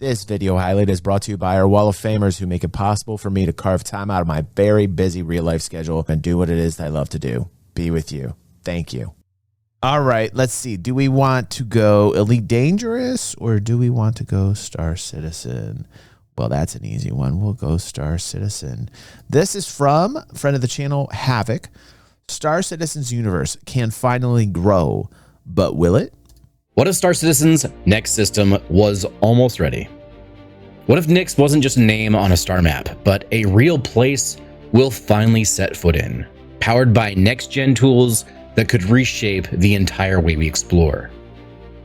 This video highlight is brought to you by our Wall of Famers who make it possible for me to carve time out of my very busy real life schedule and do what it is that I love to do. Be with you. Thank you. All right, let's see. Do we want to go Elite Dangerous or do we want to go Star Citizen? Well, that's an easy one. We'll go Star Citizen. This is from friend of the channel, Hav0k. Star Citizen's universe can finally grow, but will it? What if Star Citizen's next system was almost ready? What if Nyx wasn't just a name on a star map, but a real place we'll finally set foot in, powered by next-gen tools that could reshape the entire way we explore?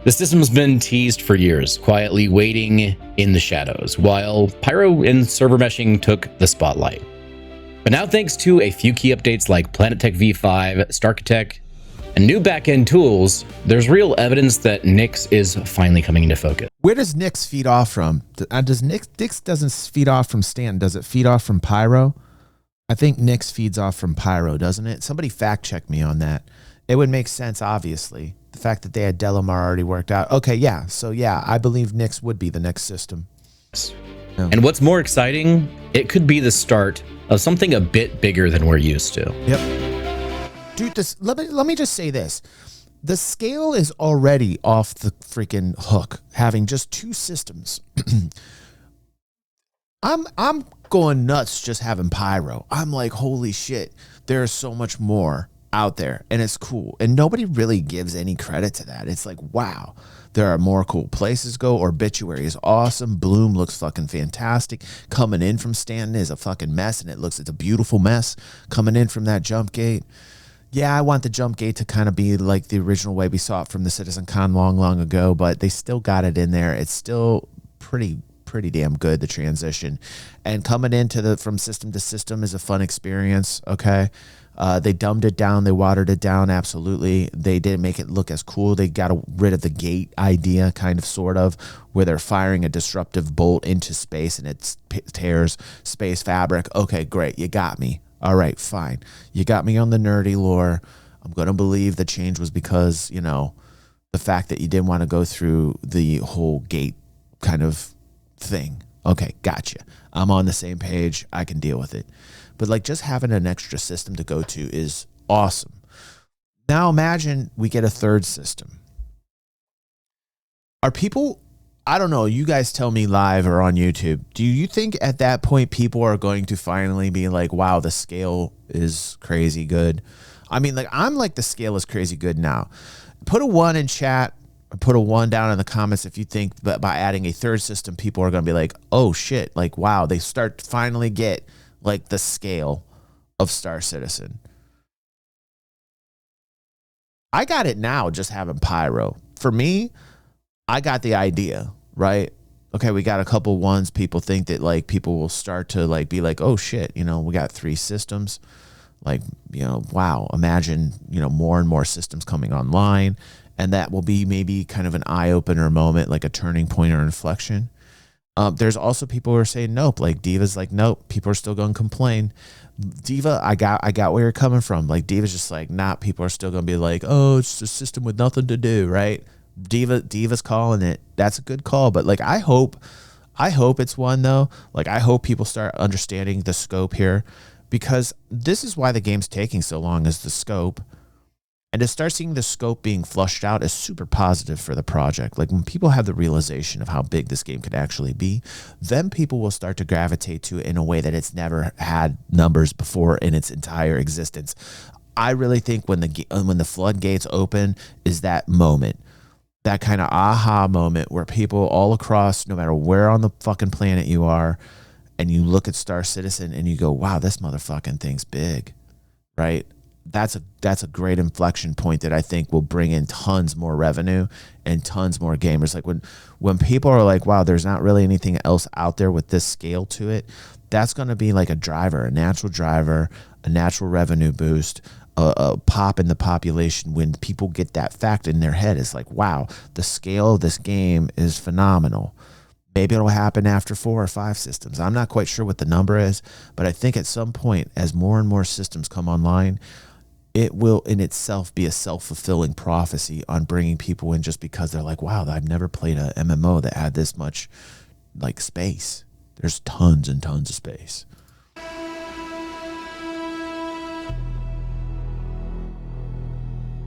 The system's been teased for years, quietly waiting in the shadows, while Pyro and server meshing took the spotlight. But now, thanks to a few key updates like PlanetTech V5, Starkitect, and new backend tools, there's real evidence that Nyx is finally coming into focus. Where does Nyx feed off from? Does Nyx doesn't feed off from Stanton? Does it feed off from Pyro? I think Nyx feeds off from Pyro, doesn't it? Somebody fact check me on that. It would make sense, obviously. The fact that they had Delamar already worked out. Okay, yeah. So yeah, I believe Nyx would be the next system. Yeah. And what's more exciting, it could be the start of something a bit bigger than we're used to. Yep. Dude, let me just say this. The scale is already off the freaking hook, having just 2 systems. I'm going nuts just having Pyro. I'm like, holy shit, there's so much more out there, and it's cool. And nobody really gives any credit to that. It's like, wow, there are more cool places to go. Obituary is awesome. Bloom looks fucking fantastic. Coming in from Stanton is a fucking mess, and it's a beautiful mess coming in from that jump gate. Yeah, I want the jump gate to kind of be like the original way we saw it from the Citizen Con long ago, but they still got it in there. It's still pretty damn good, the transition. And coming into from system to system is a fun experience, okay? They dumbed it down. They watered it down, absolutely. They didn't make it look as cool. They got rid of the gate idea, kind of, sort of, where they're firing a disruptive bolt into space and it tears space fabric. Okay, great. You got me. All right, fine. You got me on the nerdy lore. I'm going to believe the change was because, you know, the fact that you didn't want to go through the whole gate kind of thing. Okay, gotcha. I'm on the same page. I can deal with it. But like just having an extra system to go to is awesome. Now imagine we get a 3rd system. Are people... I don't know. You guys tell me live or on YouTube. Do you think at that point people are going to finally be like, wow, the scale is crazy good? I mean, like, I'm like, the scale is crazy good now. Put a 1 in chat or put a 1 down in the comments if you think that by adding a 3rd system, people are going to be like, oh shit, like, wow, they start to finally get like the scale of Star Citizen. I got it now just having Pyro. For me, I got the idea, right? Okay, we got a couple ones. People think that like people will start to like be like, oh shit, you know, we got 3 systems. Like, you know, wow, imagine, you know, more and more systems coming online. And that will be maybe kind of an eye-opener moment, like a turning point or inflection. There's also people who are saying nope. Like Diva's like, nope, people are still going to complain. Diva, I got where you're coming from. Like Diva's just like, nah, people are still going to be like, oh, it's a system with nothing to do, right? Diva's calling it. That's a good call, but like I hope it's one though. Like I hope people start understanding the scope here, because this is why the game's taking so long, is the scope. And to start seeing the scope being flushed out is super positive for the project. Like when people have the realization of how big this game could actually be, then people will start to gravitate to it in a way that it's never had numbers before in its entire existence. I really think when the floodgates open is that moment. That kind of aha moment where people all across, no matter where on the fucking planet you are, and you look at Star Citizen and you go, wow, this motherfucking thing's big, right? That's a great inflection point that I think will bring in tons more revenue and tons more gamers. Like when people are like, wow, there's not really anything else out there with this scale to it, that's going to be like a natural driver, a natural revenue boost, a pop in the population when people get that fact in their head. It's like, wow, the scale of this game is phenomenal. Maybe it'll happen after 4 or 5 systems. I'm not quite sure what the number is, but I think at some point, as more and more systems come online, it will in itself be a self-fulfilling prophecy on bringing people in just because they're like, wow, I've never played a MMO that had this much like space. There's tons and tons of space.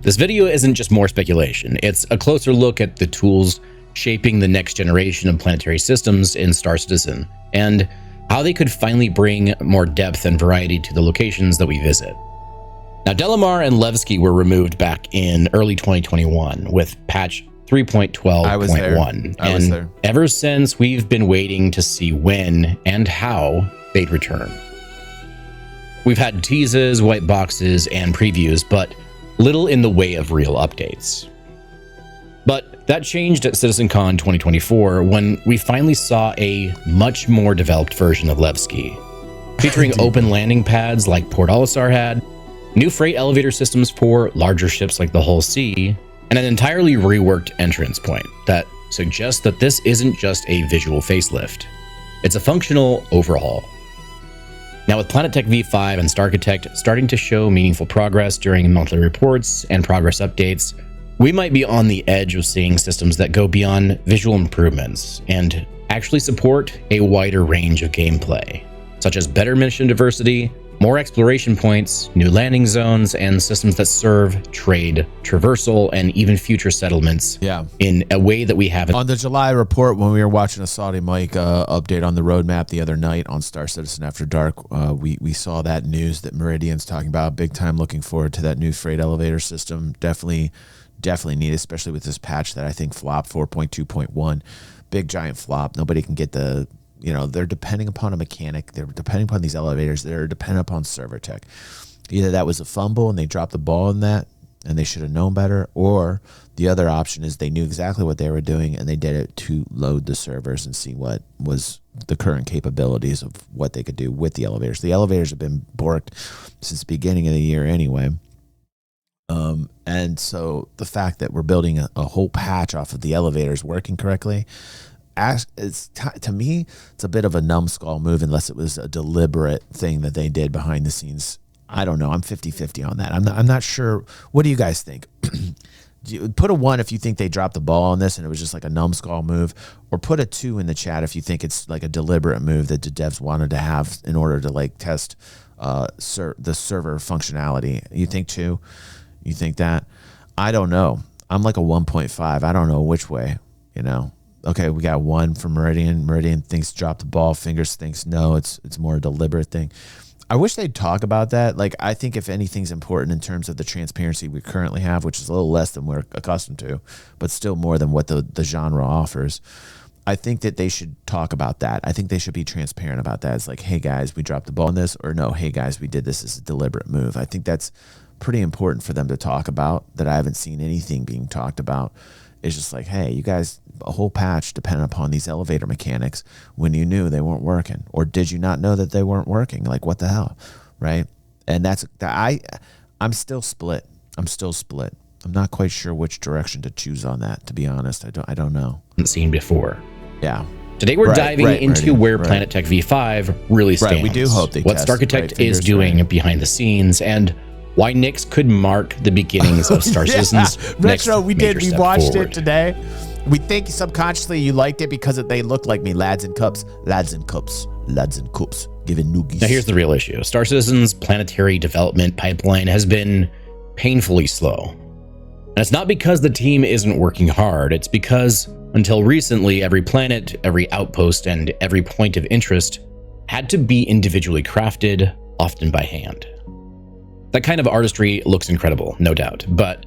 This video isn't just more speculation. It's a closer look at the tools shaping the next generation of planetary systems in Star Citizen, and how they could finally bring more depth and variety to the locations that we visit. Now, Delamar and Levski were removed back in early 2021 with patch 3.12.1. And ever since, we've been waiting to see when and how they'd return. We've had teases, white boxes, and previews, but little in the way of real updates. But that changed at CitizenCon 2024 when we finally saw a much more developed version of Levski, featuring open landing pads like Port Olisar had, new freight elevator systems for larger ships like the Hull C, and an entirely reworked entrance point that suggests that this isn't just a visual facelift. It's a functional overhaul. Now, with Planetech V5 and Starchitect starting to show meaningful progress during monthly reports and progress updates, we might be on the edge of seeing systems that go beyond visual improvements and actually support a wider range of gameplay, such as better mission diversity, more exploration points, new landing zones, and systems that serve trade, traversal, and even future settlements in a way that we haven't. On the July report, when we were watching a Saudi Mike update on the roadmap the other night on Star Citizen After Dark, we saw that news that Meridian's talking about. Big time looking forward to that new freight elevator system. Definitely needed, especially with this patch that I think flopped 4.2.1. Big giant flop. Nobody can get the... they're depending upon a mechanic. They're depending upon these elevators. They're dependent upon server tech. Either that was a fumble and they dropped the ball in that and they should have known better, or the other option is they knew exactly what they were doing and they did it to load the servers and see what was the current capabilities of what they could do with the elevators. The elevators have been borked since the beginning of the year anyway. And so the fact that we're building a whole patch off of the elevators working correctly, to me, it's a bit of a numbskull move unless it was a deliberate thing that they did behind the scenes. I don't know. I'm 50-50 on that. I'm not sure. What do you guys think? Put a 1 if you think they dropped the ball on this and it was just like a numbskull move, or put a 2 in the chat if you think it's like a deliberate move that the devs wanted to have in order to like test the server functionality. You think 2? You think that? I don't know. I'm like a 1.5. I don't know which way, Okay, we got 1 from Meridian. Meridian thinks drop the ball. Fingers thinks no. It's more a deliberate thing. I wish they'd talk about that. Like, I think if anything's important in terms of the transparency we currently have, which is a little less than we're accustomed to, but still more than what the genre offers, I think that they should talk about that. I think they should be transparent about that. It's like, hey guys, we dropped the ball on this, or no, hey guys, we did this as a deliberate move. I think that's pretty important for them to talk about, that I haven't seen anything being talked about. It's just like, hey, you guys, a whole patch dependent upon these elevator mechanics when you knew they weren't working, or did you not know that they weren't working? Like, what the hell, right? And I'm still split. I'm not quite sure which direction to choose on that, to be honest. I don't know. Seen before. Yeah. Today we're diving into where Planetech V5 really stands. We do hope they what test, Starchitect is doing behind the scenes, and why Nyx could mark the beginnings of Star Citizen's next Retro, we did. We watched forward. it today. We think subconsciously you liked it because they looked like me. Lads and cups. Giving noogies. Now here's the real issue. Star Citizen's planetary development pipeline has been painfully slow. And it's not because the team isn't working hard. It's because until recently, every planet, every outpost, and every point of interest had to be individually crafted, often by hand. That kind of artistry looks incredible, no doubt, but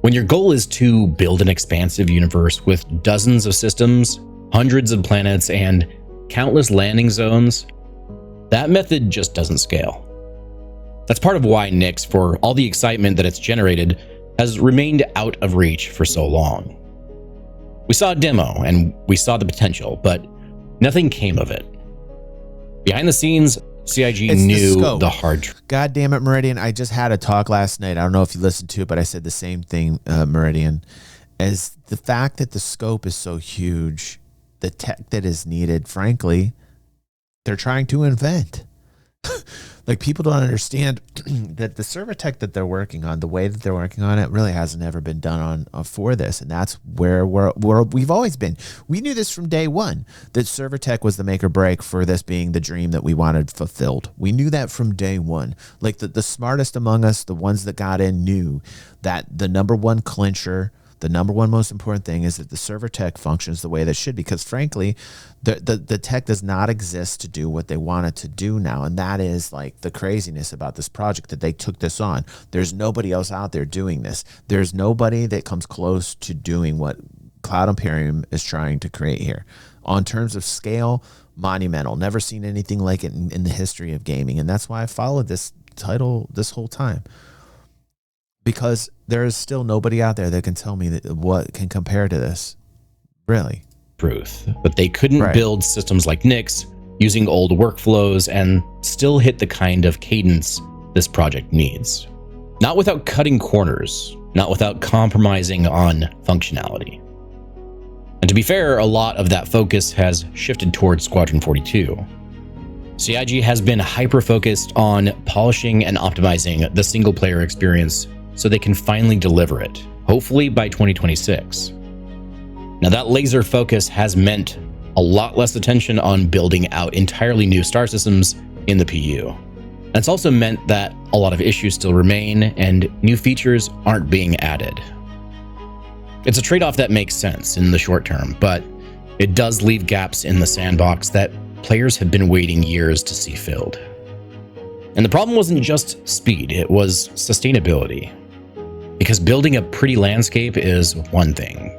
when your goal is to build an expansive universe with dozens of systems, hundreds of planets, and countless landing zones, that method just doesn't scale. That's part of why Nyx, for all the excitement that it's generated, has remained out of reach for so long. We saw a demo and we saw the potential, but nothing came of it. Behind the scenes, CIG knew the hard truth. God damn it, Meridian. I just had a talk last night. I don't know if you listened to it, but I said the same thing, Meridian, as the fact that the scope is so huge, the tech that is needed, frankly, they're trying to invent. Like, people don't understand that the server tech that they're working on, the way that they're working on it, really hasn't ever been done on for this, and that's where we've always been. We knew this from day one, that server tech was the make or break for this being the dream that we wanted fulfilled. We knew that from day one. Like, the smartest among us, the ones that got in, knew that the number one clincher, the number one most important thing is that the server tech functions the way that it should, because frankly, the tech does not exist to do what they want it to do now. And that is like the craziness about this project, that they took this on. There's nobody else out there doing this. There's nobody that comes close to doing what Cloud Imperium is trying to create here. On terms of scale, monumental. Never seen anything like it in the history of gaming. And that's why I followed this title this whole time. Because there is still nobody out there that can tell me that what can compare to this. Really. Truth. But they couldn't build systems like Nyx using old workflows and still hit the kind of cadence this project needs. Not without cutting corners, not without compromising on functionality. And to be fair, a lot of that focus has shifted towards Squadron 42. CIG has been hyper-focused on polishing and optimizing the single-player experience so they can finally deliver it, hopefully by 2026. Now, that laser focus has meant a lot less attention on building out entirely new star systems in the PU. And it's also meant that a lot of issues still remain and new features aren't being added. It's a trade-off that makes sense in the short term, but it does leave gaps in the sandbox that players have been waiting years to see filled. And the problem wasn't just speed, it was sustainability. Because building a pretty landscape is one thing,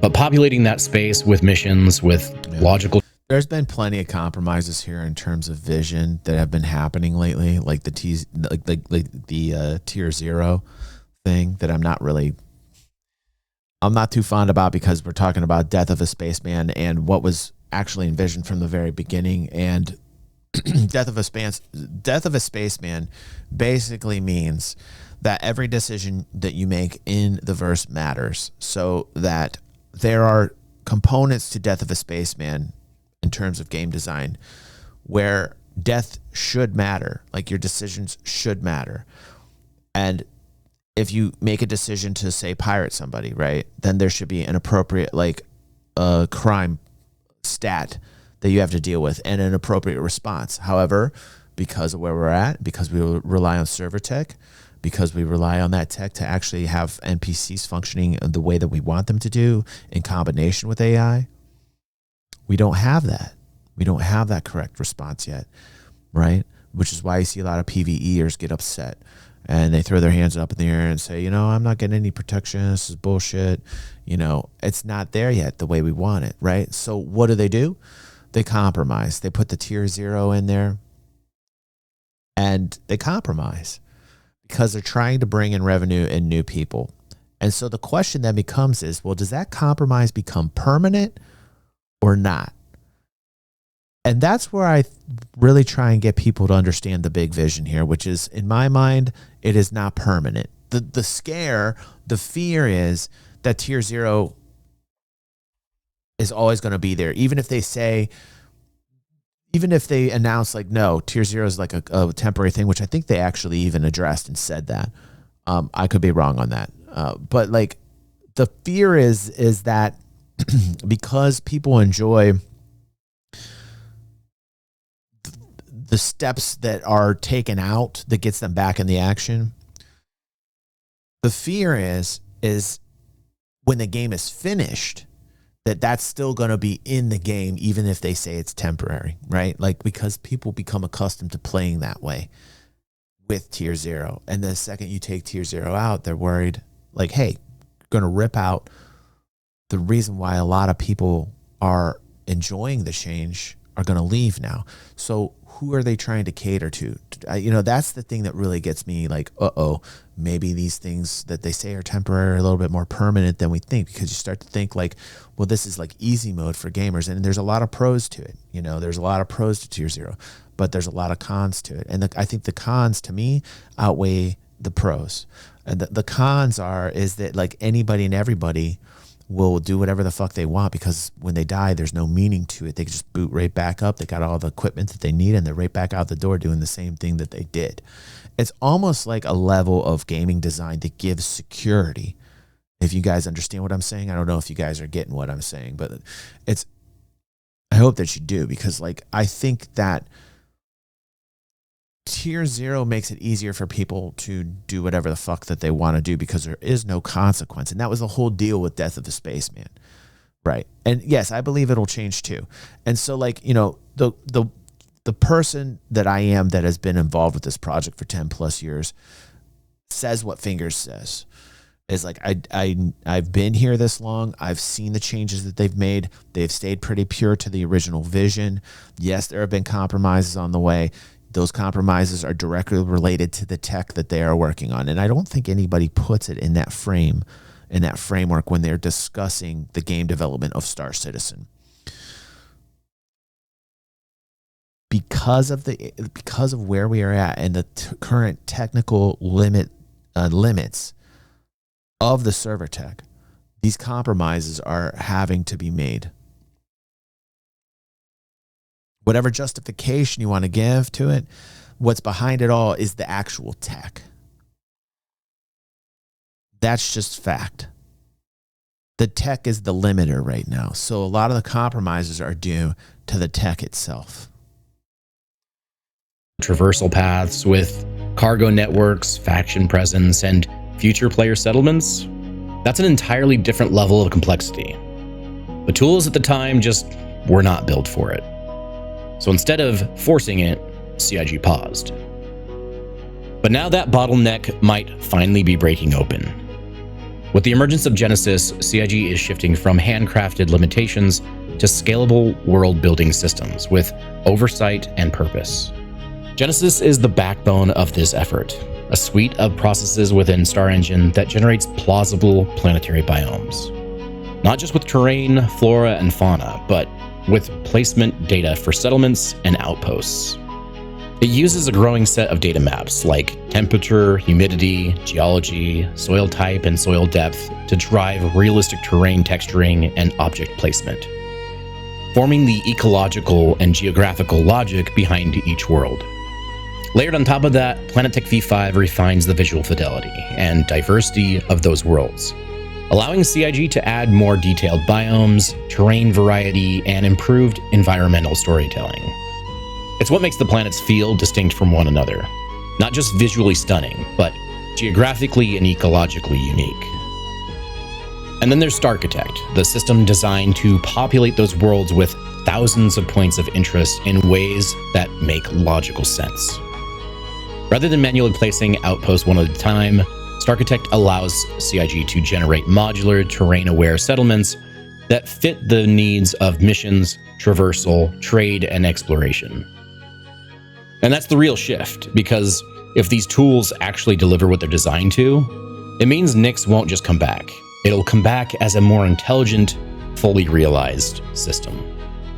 but populating that space with missions, with logical... There's been plenty of compromises here in terms of vision that have been happening lately, like the tier 0 thing that I'm not too fond about, because we're talking about Death of a Spaceman and what was actually envisioned from the very beginning. And Death of a Spaceman basically means that every decision that you make in the verse matters, so that there are components to Death of a Spaceman in terms of game design where death should matter, like your decisions should matter. And if you make a decision to, say, pirate somebody, right, then there should be an appropriate, like, crime stat that you have to deal with and an appropriate response. However, because of where we're at, because we rely on server tech, because we rely on that tech to actually have NPCs functioning the way that we want them to do in combination with AI, we don't have that. We don't have that correct response yet, right? Which is why you see a lot of PvEers get upset and they throw their hands up in the air and say, you know, I'm not getting any protection. This is bullshit. You know, it's not there yet the way we want it, right? So what do? They compromise. They put the tier 0 in there and they compromise, because they're trying to bring in revenue and new people. And so the question then becomes is, well, does that compromise become permanent or not? And that's where I really try and get people to understand the big vision here, which is, in my mind, it is not permanent. The scare, the fear is that tier 0 is always going to be there. Even if they announce, like, no, tier 0 is like a temporary thing, which I think they actually even addressed and said that. I could be wrong on that. But like, the fear is that because people enjoy the steps that are taken out that gets them back in the action, the fear is when the game is finished, that's still going to be in the game, even if they say it's temporary, right? Like, because people become accustomed to playing that way with tier 0. And the second you take tier 0 out, they're worried, like, hey, you're going to rip out the reason why a lot of people are enjoying the change, are going to leave now. So who are they trying to cater to? You know, that's the thing that really gets me, like, maybe these things that they say are temporary are a little bit more permanent than we think, because you start to think like, well, this is like easy mode for gamers. And there's a lot of pros to it. You know, there's a lot of pros to tier 0, but there's a lot of cons to it. And I think the cons, to me, outweigh the pros. And the cons is that, like, anybody and everybody will do whatever the fuck they want, because when they die, there's no meaning to it. They can just boot right back up. They got all the equipment that they need, and they're right back out the door doing the same thing that they did. It's almost like a level of gaming design that gives security. If you guys understand what I'm saying, I don't know if you guys are getting what I'm saying, but I hope that you do, because like, I think that Tier 0 makes it easier for people to do whatever the fuck that they want to do, because there is no consequence. And that was the whole deal with Death of the Spaceman. Right. And yes, I believe it'll change too. And so like, you know, the person that I am that has been involved with this project for 10 plus years says what Fingers says. Is like, I've been here this long. I've seen the changes that they've made. They've stayed pretty pure to the original vision. Yes, there have been compromises on the way. Those compromises are directly related to the tech that they are working on. And I don't think anybody puts it in that framework when they're discussing the game development of Star Citizen. Because of where we are at and the current technical limits of the server tech, these compromises are having to be made. Whatever justification you want to give to it, what's behind it all is the actual tech. That's just fact. The tech is the limiter right now. So a lot of the compromises are due to the tech itself. Traversal paths with cargo networks, faction presence, and future player settlements, that's an entirely different level of complexity. The tools at the time just were not built for it. So instead of forcing it, CIG paused. But now that bottleneck might finally be breaking open. With the emergence of Genesis, CIG is shifting from handcrafted limitations to scalable world-building systems with oversight and purpose. Genesis is the backbone of this effort, a suite of processes within Star Engine that generates plausible planetary biomes. Not just with terrain, flora, and fauna, but with placement data for settlements and outposts. It uses a growing set of data maps like temperature, humidity, geology, soil type, and soil depth to drive realistic terrain texturing and object placement, forming the ecological and geographical logic behind each world. Layered on top of that, Planetech V5 refines the visual fidelity and diversity of those worlds, allowing CIG to add more detailed biomes, terrain variety, and improved environmental storytelling. It's what makes the planets feel distinct from one another, not just visually stunning, but geographically and ecologically unique. And then there's Starchitect, the system designed to populate those worlds with thousands of points of interest in ways that make logical sense. Rather than manually placing outposts one at a time, Starchitect allows CIG to generate modular, terrain-aware settlements that fit the needs of missions, traversal, trade, and exploration. And that's the real shift, because if these tools actually deliver what they're designed to, it means Nyx won't just come back. It'll come back as a more intelligent, fully realized system.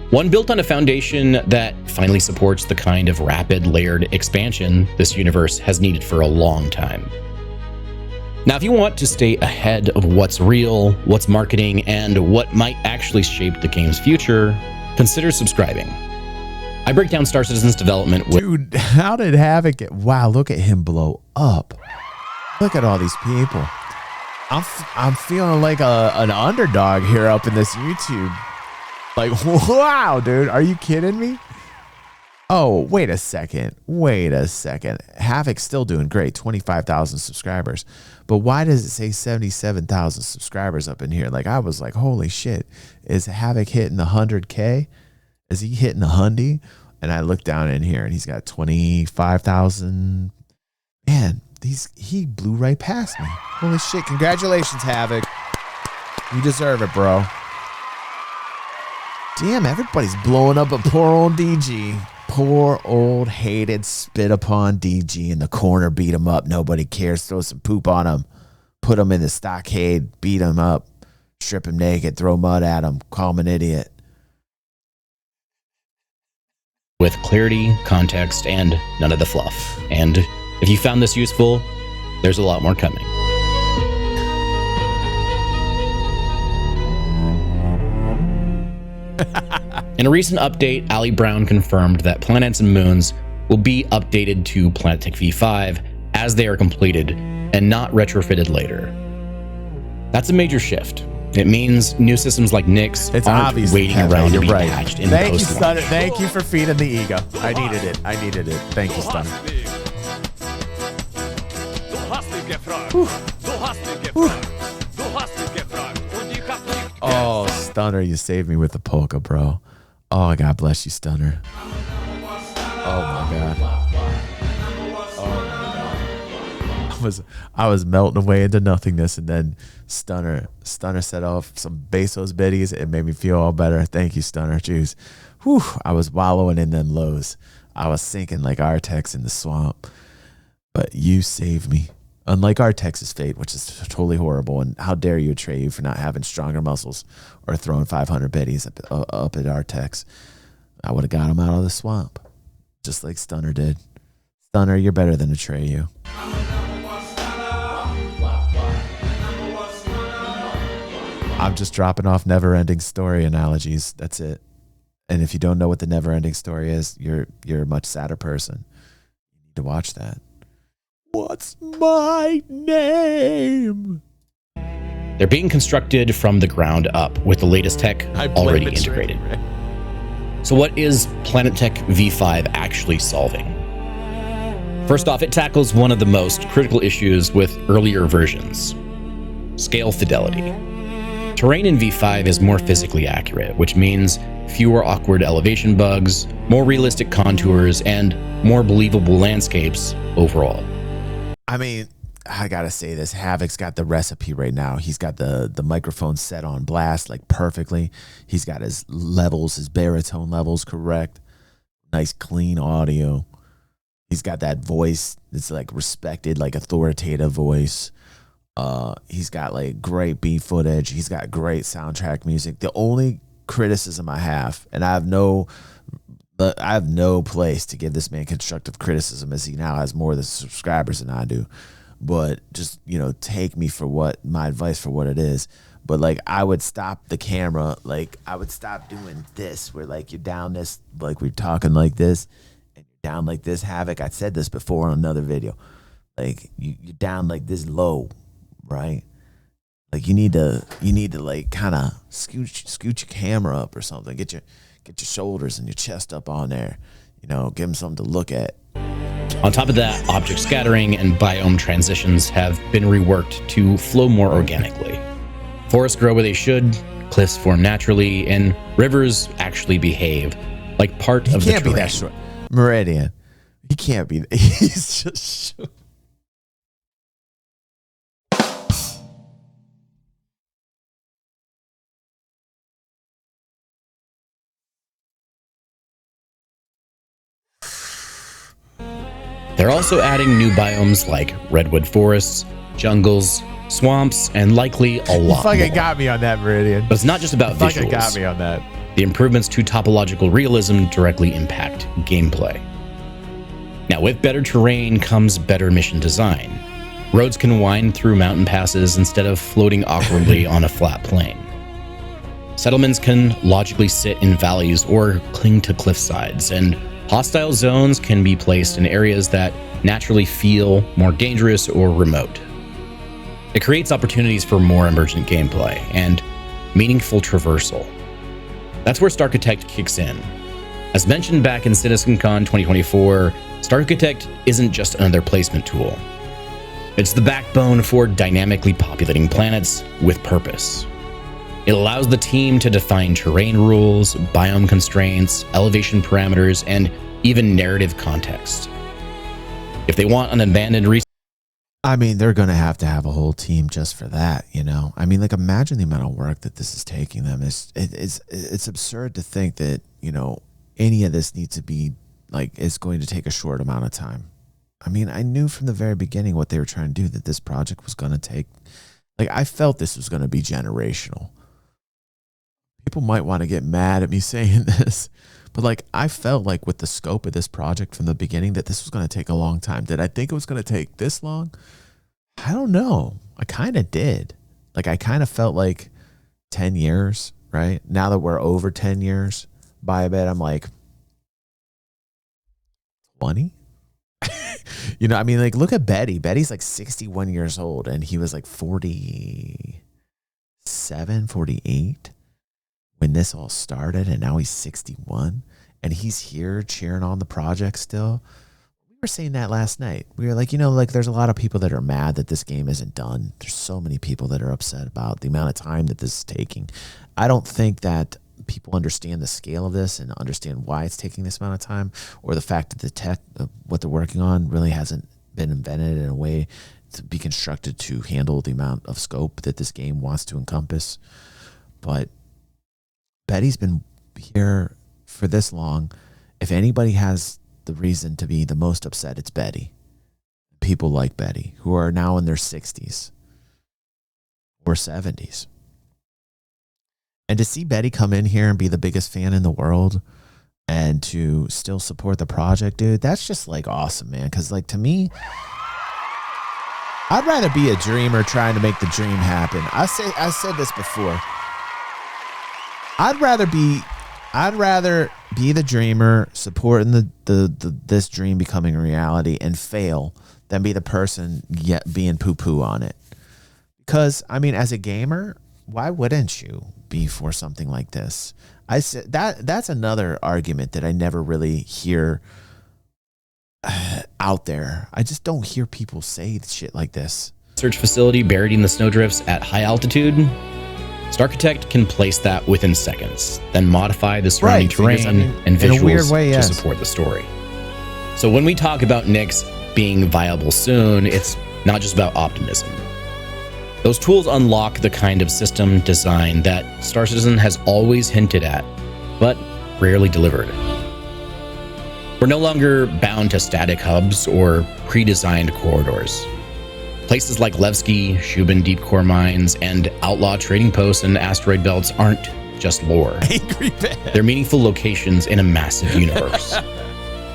One built on a foundation that finally supports the kind of rapid, layered expansion this universe has needed for a long time. Now, if you want to stay ahead of what's real, what's marketing, and what might actually shape the game's future, consider subscribing. I break down Star Citizen's development with— Dude, how did Hav0k get— wow, look at him blow up. Look at all these people. I'm feeling like an underdog here up in this YouTube. Like, wow, dude, are you kidding me? Oh, wait a second. Hav0k's still doing great, 25,000 subscribers. But why does it say 77,000 subscribers up in here? Like, I was like, holy shit, is Hav0k hitting the 100K? Is he hitting the hundy? And I look down in here and he's got 25,000. Man, he blew right past me. Holy shit, congratulations, Hav0k. You deserve it, bro. Damn, everybody's blowing up at poor old DG. Poor old hated spit upon DG in the corner. Beat him up. Nobody cares. Throw some poop on him. Put him in the stockade. Beat him up. Strip him naked. Throw mud at him. Call him an idiot. with clarity, context, and none of the fluff. And if you found this useful, there's a lot more coming. In a recent update, Ali Brown confirmed that planets and moons will be updated to PlanetTech V5 as they are completed and not retrofitted later. That's a major shift. It means new systems like Nyx aren't waiting around to be patched in Thank you, post-launch. Stunner. Thank you for feeding the ego. I needed it. I needed it. Thank you, Stunner. Oh, Stunner, you saved me with the polka, bro. Oh, God bless you, Stunner. Oh my God. I was melting away into nothingness, and then Stunner set off some Bezos biddies. It made me feel all better. Thank you, Stunner. Jeez. Whew, I was wallowing in them lows. I was sinking like Artex in the swamp. But you saved me. Unlike Artex's fate, which is totally horrible. And how dare you betray you for not having stronger muscles or throwing 500 biddies up at Artex. I would have got him out of the swamp. Just like Stunner did. Stunner, you're better than Atreyu. I'm just dropping off never-ending story analogies. That's it. And if you don't know what the never-ending story is, you're a much sadder person. You need to watch that. What's my name? They're being constructed from the ground up with the latest tech already integrated. So what is PlanetTech V5 actually solving? First off, it tackles one of the most critical issues with earlier versions: scale fidelity. Terrain in V5 is more physically accurate, which means fewer awkward elevation bugs, more realistic contours, and more believable landscapes overall. I mean, I gotta say this, Hav0k's got the recipe right now. He's got the microphone set on blast like perfectly. He's got his levels, his baritone levels correct. Nice clean audio. He's got that voice that's like respected, like authoritative voice. He's got like great beat footage. He's got great soundtrack music. The only criticism I have, and I have no place to give this man constructive criticism, as he now has more of the subscribers than I do. But just, take me for my advice for what it is. But like, I would stop the camera. Like, I would stop doing this, where like you're down this, like we're talking like this, and you're down like this. Hav0k, I said this before on another video. Like you're down like this low, right? Like you need to like kind of scoot your camera up or something. Get your shoulders and your chest up on there. Give them something to look at. On top of that, object scattering and biome transitions have been reworked to flow more organically. Forests grow where they should, cliffs form naturally, and rivers actually behave like part of the terrain. He can't be that short. Meridian. He can't be. He's just short. They're also adding new biomes like redwood forests, jungles, swamps, and likely a lot more. You fucking got me on that, Meridian. But it's not just about visuals. You got me on that. The improvements to topological realism directly impact gameplay. Now, with better terrain comes better mission design. Roads can wind through mountain passes instead of floating awkwardly on a flat plain. Settlements can logically sit in valleys or cling to cliff sides, and hostile zones can be placed in areas that naturally feel more dangerous or remote. It creates opportunities for more emergent gameplay and meaningful traversal. That's where Starchitect kicks in. As mentioned back in CitizenCon 2024, Starchitect isn't just another placement tool. It's the backbone for dynamically populating planets with purpose. It allows the team to define terrain rules, biome constraints, elevation parameters, and even narrative context. If they want an abandoned resource, I mean, they're going to have a whole team just for that, I mean, like, imagine the amount of work that this is taking them. It's absurd to think that, any of this needs to be, like, it's going to take a short amount of time. I mean, I knew from the very beginning what they were trying to do, that this project was going to take, like, I felt this was going to be generational. People might want to get mad at me saying this, but like, I felt like with the scope of this project from the beginning that this was going to take a long time. Did I think it was going to take this long? I don't know. I kind of did. Like, I kind of felt like 10 years, right? Now that we're over 10 years by a bit, I'm like 20. You know, I mean, like, look at Betty. Betty's like 61 years old, and he was like 47, 48 when this all started, and now he's 61, and he's here cheering on the project still. We were saying that last night. We were like, you know, like, there's a lot of people that are mad that this game isn't done. There's so many people that are upset about the amount of time that this is taking. I don't think that people understand the scale of this and understand why it's taking this amount of time, or the fact that the tech of what they're working on really hasn't been invented in a way to be constructed to handle the amount of scope that this game wants to encompass. But Betty's been here for this long. If anybody has the reason to be the most upset, it's Betty. People like Betty who are now in their 60s or 70s. And to see Betty come in here and be the biggest fan in the world and to still support the project, dude, that's just like awesome, man. Because like, to me, I'd rather be a dreamer trying to make the dream happen. I said this before. I'd rather be the dreamer supporting this dream becoming a reality and fail than be the person yet being poo-poo on it. Because I mean, as a gamer, why wouldn't you be for something like this? I said that's another argument that I never really hear out there. I just don't hear people say shit like this. Research facility buried in the snowdrifts at high altitude. Starchitect can place that within seconds, then modify the surrounding terrain and visuals to support the story. So when we talk about Nyx being viable soon, it's not just about optimism. Those tools unlock the kind of system design that Star Citizen has always hinted at, but rarely delivered. We're no longer bound to static hubs or pre-designed corridors. Places like Levski, Shubin deep core mines, and outlaw trading posts and asteroid belts aren't just lore. Angry bad. They're meaningful locations in a massive universe.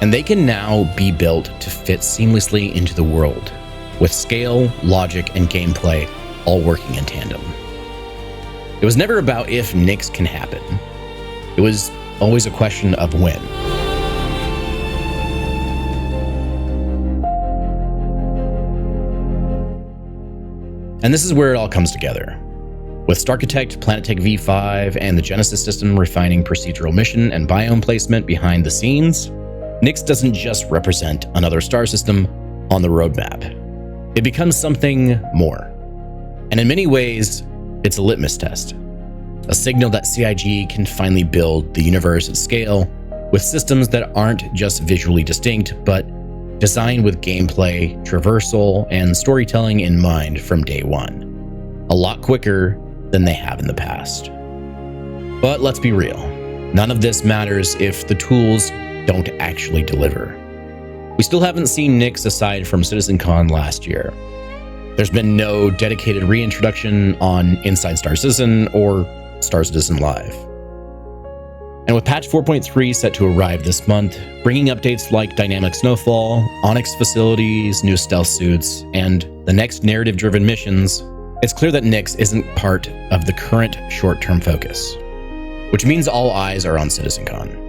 And they can now be built to fit seamlessly into the world, with scale, logic, and gameplay all working in tandem. It was never about if Nyx can happen. It was always a question of when. And this is where it all comes together. With Starchitect, Planetech V5, and the Genesis system refining procedural mission and biome placement behind the scenes, Nyx doesn't just represent another star system on the roadmap. It becomes something more. And in many ways, it's a litmus test. A signal that CIG can finally build the universe at scale with systems that aren't just visually distinct, but designed with gameplay, traversal, and storytelling in mind from day one. A lot quicker than they have in the past. But let's be real. None of this matters if the tools don't actually deliver. We still haven't seen Nyx aside from CitizenCon last year. There's been no dedicated reintroduction on Inside Star Citizen or Star Citizen Live. And with patch 4.3 set to arrive this month, bringing updates like dynamic snowfall, Onyx facilities, new stealth suits, and the next narrative-driven missions, it's clear that Nyx isn't part of the current short-term focus, which means all eyes are on CitizenCon.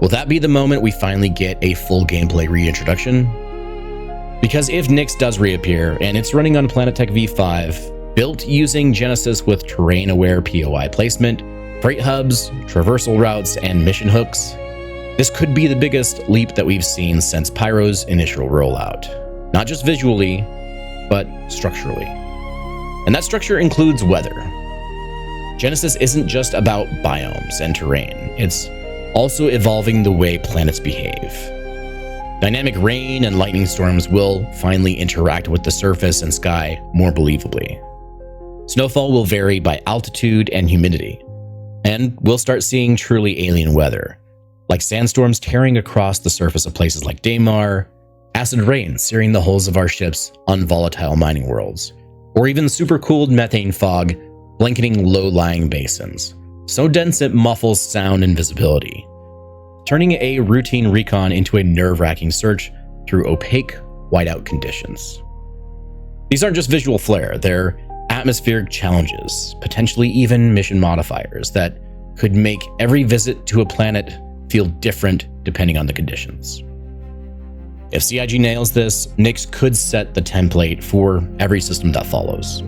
Will that be the moment we finally get a full gameplay reintroduction? Because if Nyx does reappear, and it's running on Planetech V5, built using Genesis with terrain-aware POI placement, freight hubs, traversal routes, and mission hooks, this could be the biggest leap that we've seen since Pyro's initial rollout. Not just visually, but structurally. And that structure includes weather. Genesis isn't just about biomes and terrain, it's also evolving the way planets behave. Dynamic rain and lightning storms will finally interact with the surface and sky more believably. Snowfall will vary by altitude and humidity, and we'll start seeing truly alien weather, like sandstorms tearing across the surface of places like Daymar, acid rain searing the hulls of our ships on volatile mining worlds, or even supercooled methane fog blanketing low-lying basins, so dense it muffles sound and visibility, turning a routine recon into a nerve-wracking search through opaque, whiteout conditions. These aren't just visual flair, they're atmospheric challenges, potentially even mission modifiers that could make every visit to a planet feel different depending on the conditions. If CIG nails this, Nyx could set the template for every system that follows.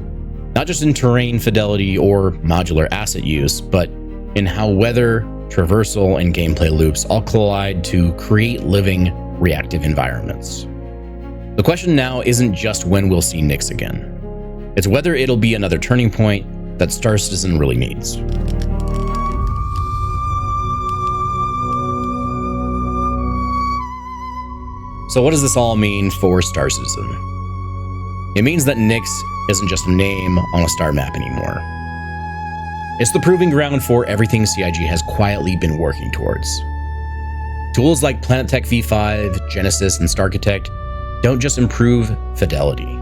Not just in terrain fidelity or modular asset use, but in how weather, traversal, and gameplay loops all collide to create living, reactive environments. The question now isn't just when we'll see Nyx again. It's whether it'll be another turning point that Star Citizen really needs. So what does this all mean for Star Citizen? It means that Nyx isn't just a name on a star map anymore. It's the proving ground for everything CIG has quietly been working towards. Tools like PlanetTech V5, Genesis, and Starchitect don't just improve fidelity.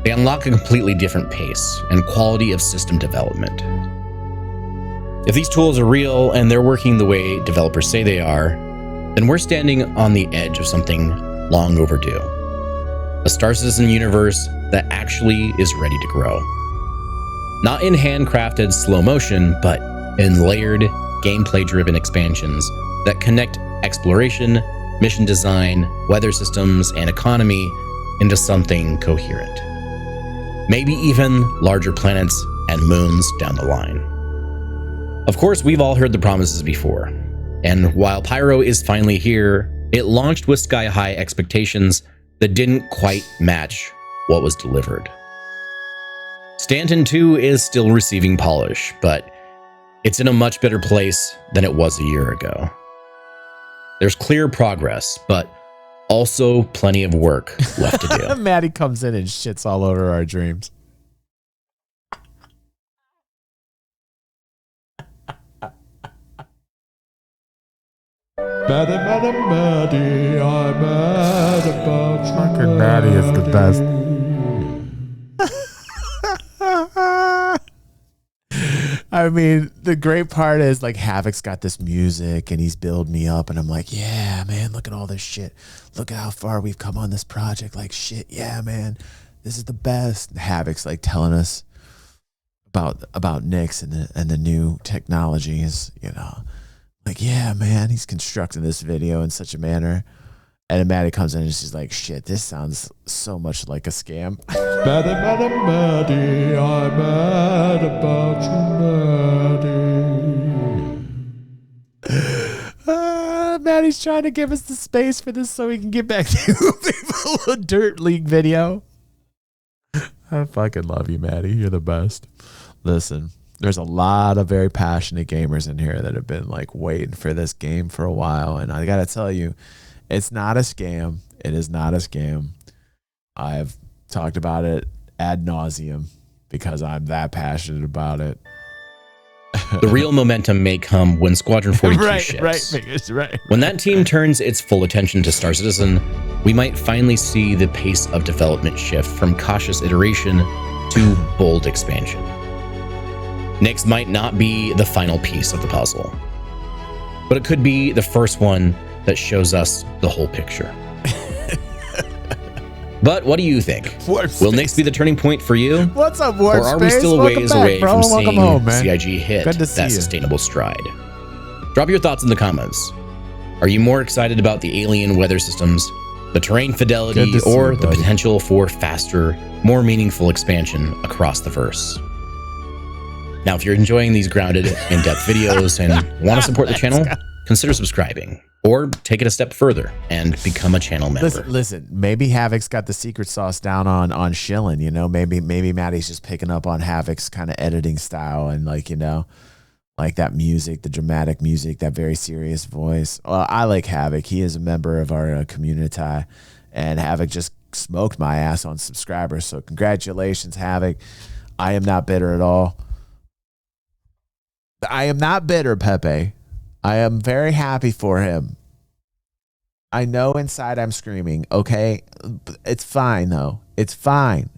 They unlock a completely different pace and quality of system development. If these tools are real and they're working the way developers say they are, then we're standing on the edge of something long overdue. A Star Citizen universe that actually is ready to grow. Not in handcrafted slow motion, but in layered, gameplay-driven expansions that connect exploration, mission design, weather systems, and economy into something coherent. Maybe even larger planets and moons down the line. Of course, we've all heard the promises before. And while Pyro is finally here, it launched with sky-high expectations that didn't quite match what was delivered. Stanton 2 is still receiving polish, but it's in a much better place than it was a year ago. There's clear progress, but also plenty of work left to do. Maddie comes in and shits all over our dreams. Maddie, I'm mad about you. Fucking Maddie is the best. I mean, the great part is like Hav0k's got this music and he's building me up and I'm like, yeah, man, look at all this shit. Look at how far we've come on this project. Like, shit, yeah, man, this is the best. And Hav0k's like telling us about Nyx and the new technologies, you know. Like, yeah, man, he's constructing this video in such a manner. And then Maddie comes in and she's like, shit, this sounds so much like a scam. Maddie, I'm mad about you, Maddie. Maddie's trying to give us the space for this so we can get back to people a Dirt League video. I fucking love you, Maddie. You're the best. Listen. There's a lot of very passionate gamers in here that have been like waiting for this game for a while. And I got to tell you, it's not a scam. It is not a scam. I've talked about it ad nauseum because I'm that passionate about it. The real momentum may come when Squadron 42 ships. Right. When that team turns its full attention to Star Citizen, we might finally see the pace of development shift from cautious iteration to bold expansion. Nyx might not be the final piece of the puzzle, but it could be the first one that shows us the whole picture. But what do you think? Will Nyx be the turning point for you? What's up, Warp Or are we Space? still Welcome ways back, away bro. from Welcome seeing home, man. CIG hit that sustainable stride? Drop your thoughts in the comments. Are you more excited about the alien weather systems, the terrain fidelity, or the potential for faster, more meaningful expansion across the verse? Now, if you're enjoying these grounded, in-depth videos and want to support the channel, consider subscribing or take it a step further and become a channel member. Listen, maybe Hav0k's got the secret sauce down on shilling, you know, maybe Maddie's just picking up on Hav0k's kind of editing style and like, you know, like that music, the dramatic music, that very serious voice. Well, I like Hav0k. He is a member of our community and Hav0k just smoked my ass on subscribers. So congratulations, Hav0k. I am not bitter at all. I am not bitter, Pepe. I am very happy for him. I know inside I'm screaming, okay? It's fine, though. It's fine.